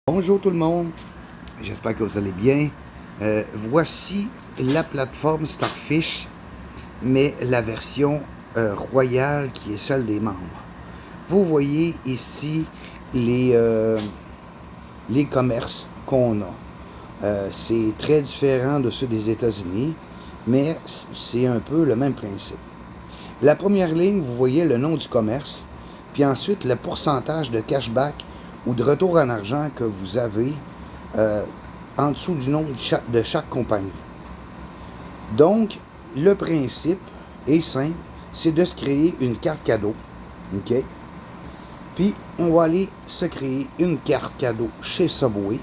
Bonjour tout le monde, j'espère que vous allez bien. Voici la plateforme Starfish, mais la version royale qui est celle des membres. Vous voyez ici les commerces qu'on a. C'est très différent de ceux des États-Unis, mais c'est un peu le même principe. La première ligne, vous voyez le nom du commerce, puis ensuite le pourcentage de cashback ou de retour en argent que vous avez en dessous du nom de chaque compagnie. Donc, le principe est simple, c'est de se créer une carte cadeau. OK? Puis, on va aller se créer une carte cadeau chez Subway.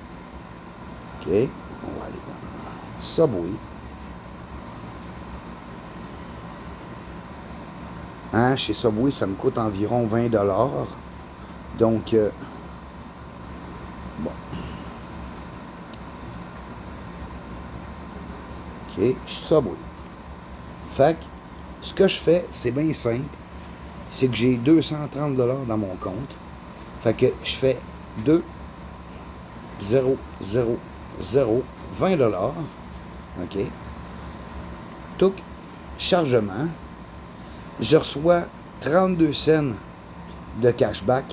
OK? On va aller dans Subway. Chez Subway, ça me coûte environ 20 $. Donc, bon. OK, Subway. Fait que, ce que je fais, c'est bien simple. C'est que j'ai 230 $ dans mon compte. Fait que je fais 2, 0, 0, 0, 20 $. OK. Touc, chargement. Je reçois 32 cents de cashback.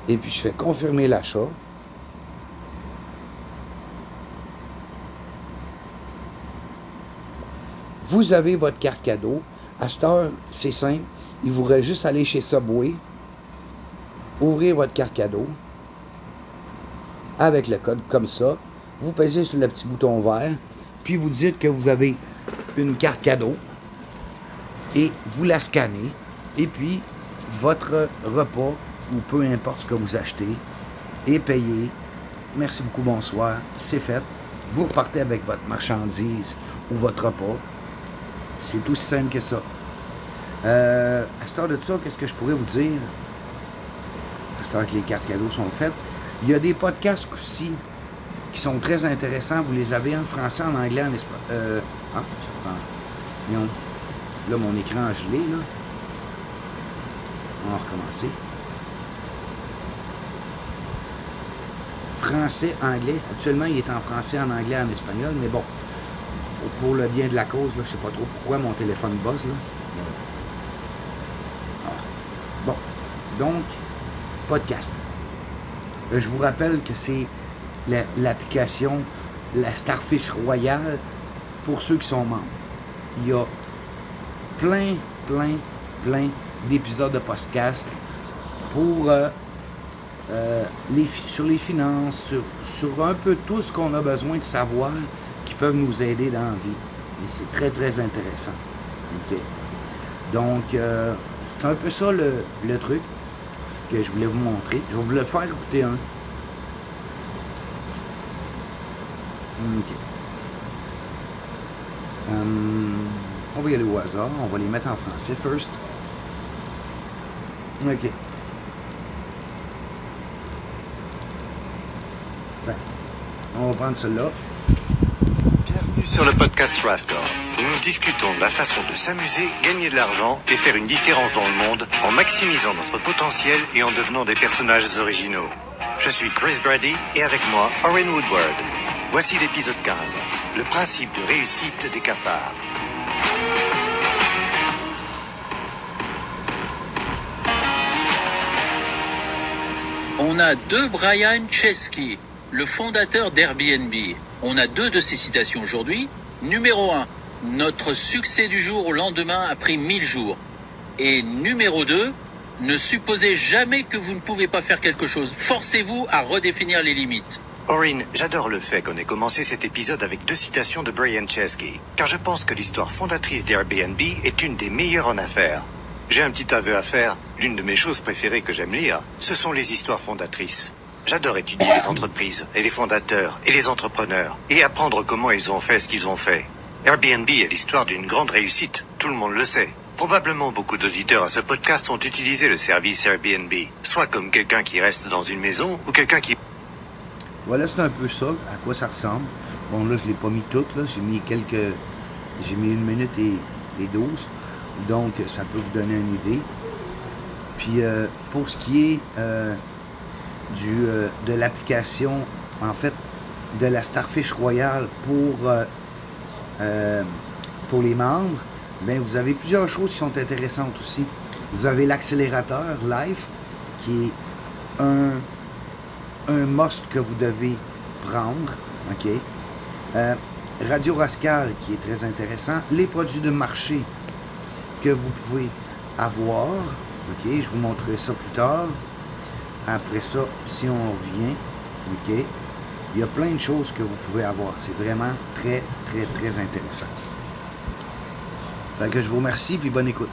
Et puis, je fais confirmer l'achat. Vous avez votre carte cadeau. À cette heure, c'est simple. Il vous reste juste aller chez Subway, ouvrir votre carte cadeau avec le code comme ça. Vous pesez sur le petit bouton vert, puis vous dites que vous avez une carte cadeau et vous la scannez. Et puis, votre repas, ou peu importe ce que vous achetez, est payé. Merci beaucoup, bonsoir. C'est fait. Vous repartez avec votre marchandise ou votre repas. C'est aussi simple que ça. À cette heure de ça, qu'est-ce que je pourrais vous dire? À cette heure que les cartes cadeaux sont faites. Il y a des podcasts aussi qui sont très intéressants. Vous les avez en français, en anglais, en espagnol. Là, mon écran a gelé, là. On va recommencer. Français, anglais. Actuellement, il est en français, en anglais, en espagnol, mais bon. Pour le bien de la cause, là, je sais pas trop pourquoi mon téléphone buzz, là. Bon, donc, podcast. Je vous rappelle que c'est l'application, la Starfish Royale, pour ceux qui sont membres. Il y a plein d'épisodes de podcast pour sur les finances, sur un peu tout ce qu'on a besoin de savoir qui peuvent nous aider dans la vie. Et c'est très intéressant. OK. Donc, c'est un peu ça le truc que je voulais vous montrer. Je vais vous le faire écouter un. OK. On va y aller au hasard. On va les mettre en français first. OK. Ça. On va prendre celui-là. Bienvenue sur le podcast Rascal, où nous discutons de la façon de s'amuser, gagner de l'argent et faire une différence dans le monde en maximisant notre potentiel et en devenant des personnages originaux. Je suis Chris Brady et avec moi, Oren Woodward. Voici l'épisode 15, le principe de réussite des cafards. On a deux Brian Chesky, le fondateur d'Airbnb. On a deux de ses citations aujourd'hui. Numéro 1, notre succès du jour au lendemain a pris 1000 jours. Et numéro 2, ne supposez jamais que vous ne pouvez pas faire quelque chose. Forcez-vous à redéfinir les limites. Oren, j'adore le fait qu'on ait commencé cet épisode avec deux citations de Brian Chesky, car je pense que l'histoire fondatrice d'Airbnb est une des meilleures en affaires. J'ai un petit aveu à faire. L'une de mes choses préférées que j'aime lire, ce sont les histoires fondatrices. J'adore étudier les entreprises, et les fondateurs, et les entrepreneurs, et apprendre comment ils ont fait ce qu'ils ont fait. Airbnb est l'histoire d'une grande réussite, tout le monde le sait. Probablement beaucoup d'auditeurs à ce podcast ont utilisé le service Airbnb, soit comme quelqu'un qui reste dans une maison, ou quelqu'un qui... Voilà, c'est un peu ça, à quoi ça ressemble. Bon, là, je ne l'ai pas mis toutes, là. J'ai mis 1 minute et 12. Donc, ça peut vous donner une idée. Puis, pour ce qui est de l'application, en fait, de la Starfish Royale pour les membres, bien, vous avez plusieurs choses qui sont intéressantes aussi. Vous avez l'accélérateur Life, qui est un must que vous devez prendre. OK? Radio Rascal, qui est très intéressant. Les produits de marché que vous pouvez avoir. OK? Je vous montrerai ça plus tard. Après ça, si on revient, OK? Il y a plein de choses que vous pouvez avoir. C'est vraiment très, très, très intéressant. Fait que je vous remercie, puis bonne écoute.